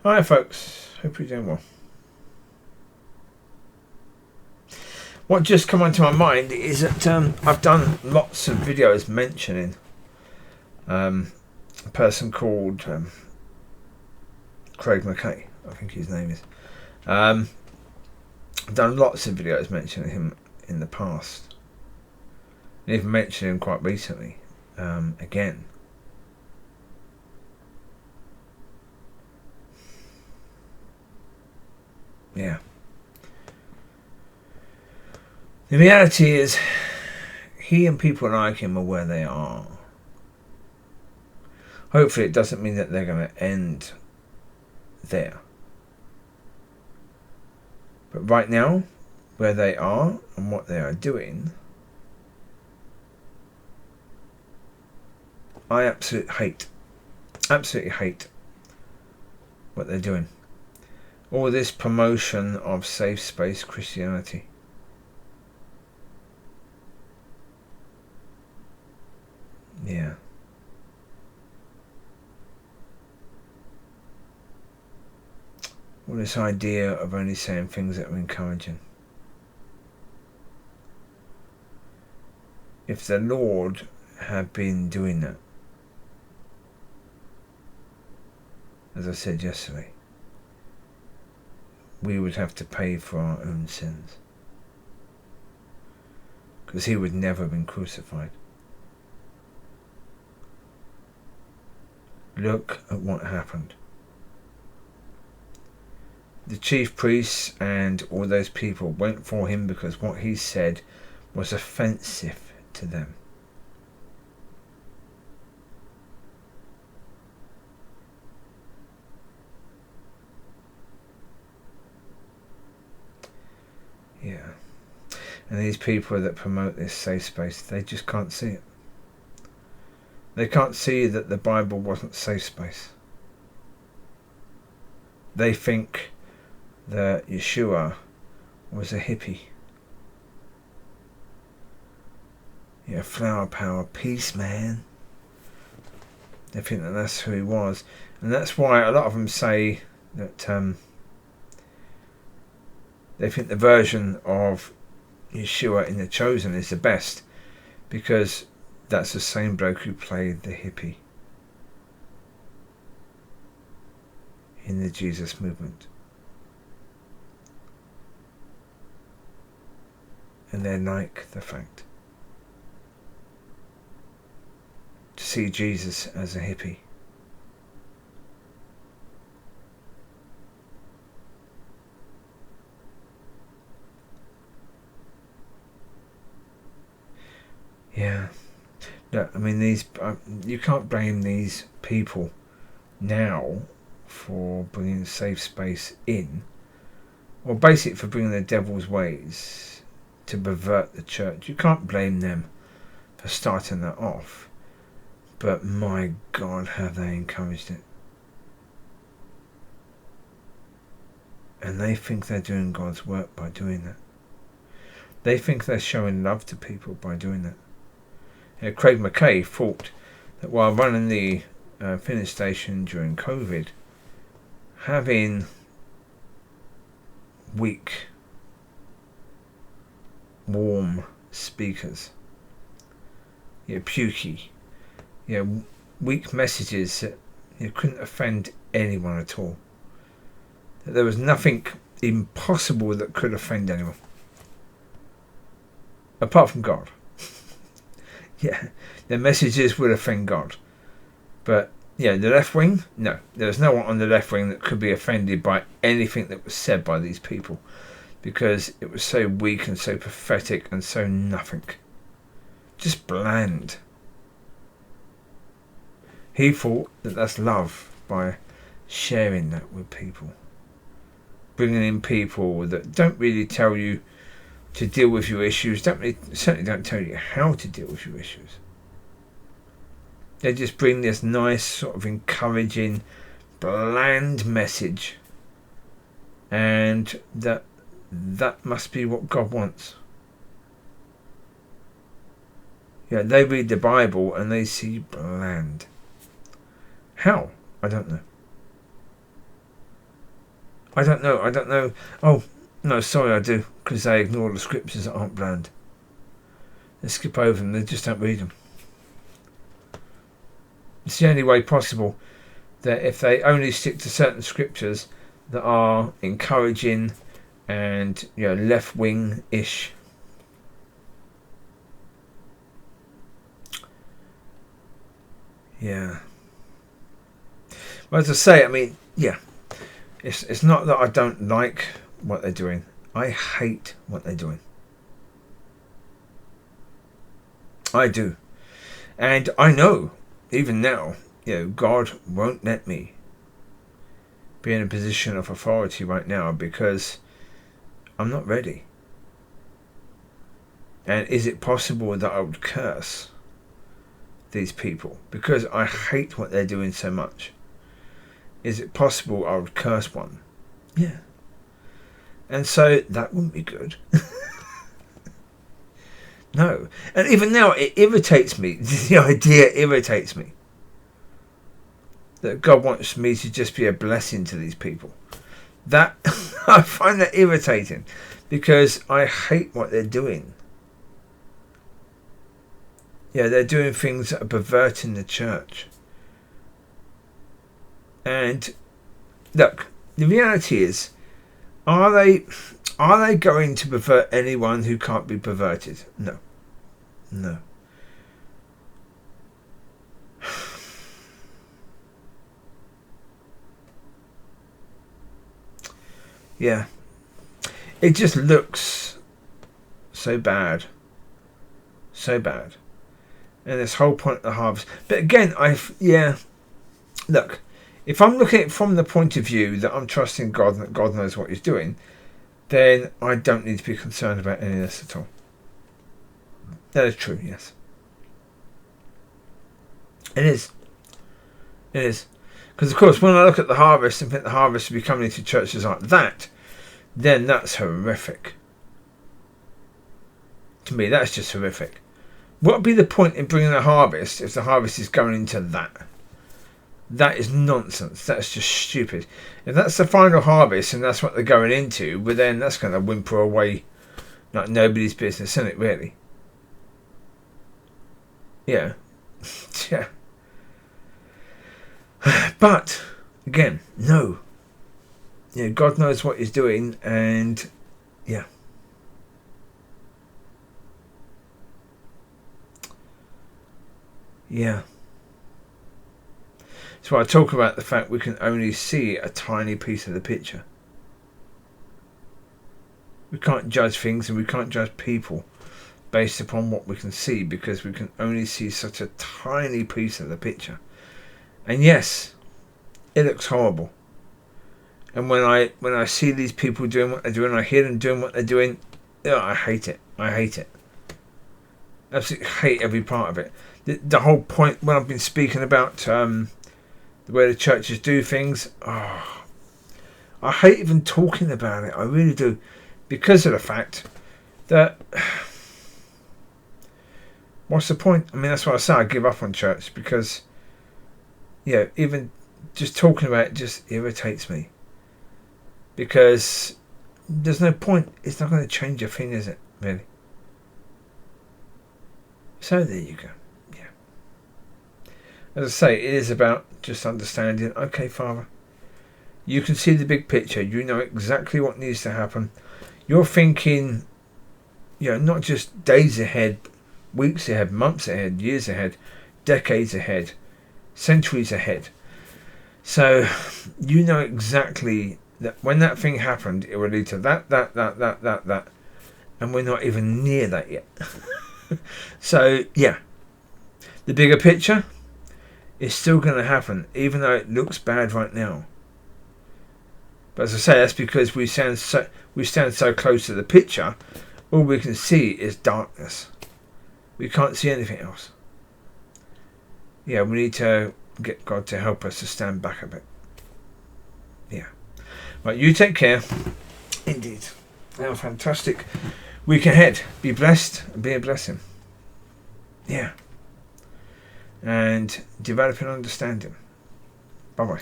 Hi folks, hope you're doing well. What just come onto my mind is that I've done lots of videos mentioning a person called Craig McKay, I think his name is. I've done lots of videos mentioning him in the past, and even mentioned him quite recently again. Yeah. The reality is, he and people like him are where they are. Hopefully it doesn't mean that they're going to end there. But right now, where they are and what they are doing, I absolutely hate what they're doing. All this promotion of safe space Christianity. Yeah. All this idea of only saying things that are encouraging. If the Lord had been doing that, as I said yesterday, we would have to pay for our own sins. Because he would never have been crucified. Look at what happened. The chief priests and all those people went for him because what he said was offensive to them. Yeah. And these people that promote this safe space, they just can't see it. They can't see that the Bible wasn't safe space. They think that Yeshua was a hippie. Yeah, flower power, peace man. They think that that's who he was. And that's why a lot of them say that they think the version of Yeshua in The Chosen is the best, because that's the same bloke who played the hippie in the Jesus movement. And they like the fact to see Jesus as a hippie. Yeah. No, I mean, these you can't blame these people now for bringing safe space in, or basically for bringing the devil's ways to pervert the church. You can't blame them for starting that off, but my God, have they encouraged it. And they think they're doing God's work by doing that. They think they're showing love to people by doing that. Craig McKay thought that while running the filling station during COVID, having weak, warm speakers, pukey, weak messages that couldn't offend anyone at all. That there was nothing impossible that could offend anyone, apart from God. Yeah, the messages would offend God. But, the left wing? No. There's no one on the left wing that could be offended by anything that was said by these people, because it was so weak and so pathetic and so nothing. Just bland. He thought that that's love by sharing that with people. Bringing in people that don't really tell you to deal with your issues, certainly don't tell you how to deal with your issues. They just bring this nice sort of encouraging, bland message, and that must be what God wants. They read the Bible and they see bland. How? I don't know. I don't know. Oh, no, sorry, I do, because they ignore the scriptures that aren't bland. They skip over them, they just don't read them. It's the only way possible that if they only stick to certain scriptures that are encouraging and left-wing-ish, yeah. Well, as I say, I mean, yeah, it's not that I don't like what they're doing. I hate what they're doing. I do. And I know, even now, God won't let me be in a position of authority right now because I'm not ready. And is it possible that I would curse these people because I hate what they're doing so much? Is it possible I would curse one? Yeah. And so that wouldn't be good. No. And even now it irritates me. The idea irritates me. That God wants me to just be a blessing to these people. That I find that irritating because I hate what they're doing. Yeah, they're doing things that are perverting the church. And look, the reality is, are they going to pervert anyone who can't be perverted? No. No. Yeah. It just looks so bad. So bad. And this whole point of the harvest. But again, look, if I'm looking at it from the point of view that I'm trusting God and that God knows what he's doing, then I don't need to be concerned about any of this at all. That is true, yes. It is. It is. Because, of course, when I look at the harvest and think the harvest will be coming into churches like that, then that's horrific. To me, that's just horrific. What would be the point in bringing a harvest if the harvest is going into that? That is nonsense. That's just stupid. If that's the final harvest and that's what they're going into, well then that's going to whimper away like nobody's business, isn't it, really? Yeah. Yeah. But, again, no. God knows what he's doing, and, yeah. Yeah. So I talk about the fact we can only see a tiny piece of the picture. We can't judge things and we can't judge people based upon what we can see because we can only see such a tiny piece of the picture. And yes, it looks horrible. And when I see these people doing what they're doing, I hear them doing what they're doing, I hate it. I hate it. Absolutely hate every part of it. The whole point when I've been speaking about the way the churches do things, I hate even talking about it. I really do. Because of the fact that what's the point? I mean, that's why I say I give up on church because even just talking about it just irritates me. Because there's no point. It's not going to change a thing, is it? Really? So there you go. Yeah. As I say, it is about just understanding, okay, Father, you can see the big picture. You know exactly what needs to happen. You're thinking, not just days ahead, weeks ahead, months ahead, years ahead, decades ahead, centuries ahead. So you know exactly that when that thing happened, it would lead to that. And we're not even near that yet. So, yeah. The bigger picture is still going to happen, even though it looks bad right now. But as I say, that's because we stand so close to the picture, all we can see is darkness. We can't see anything else. Yeah, we need to get God to help us to stand back a bit. Yeah. Right, you take care. Indeed. Have a fantastic week ahead. Be blessed and be a blessing. Yeah. And develop an understanding. Bye-bye.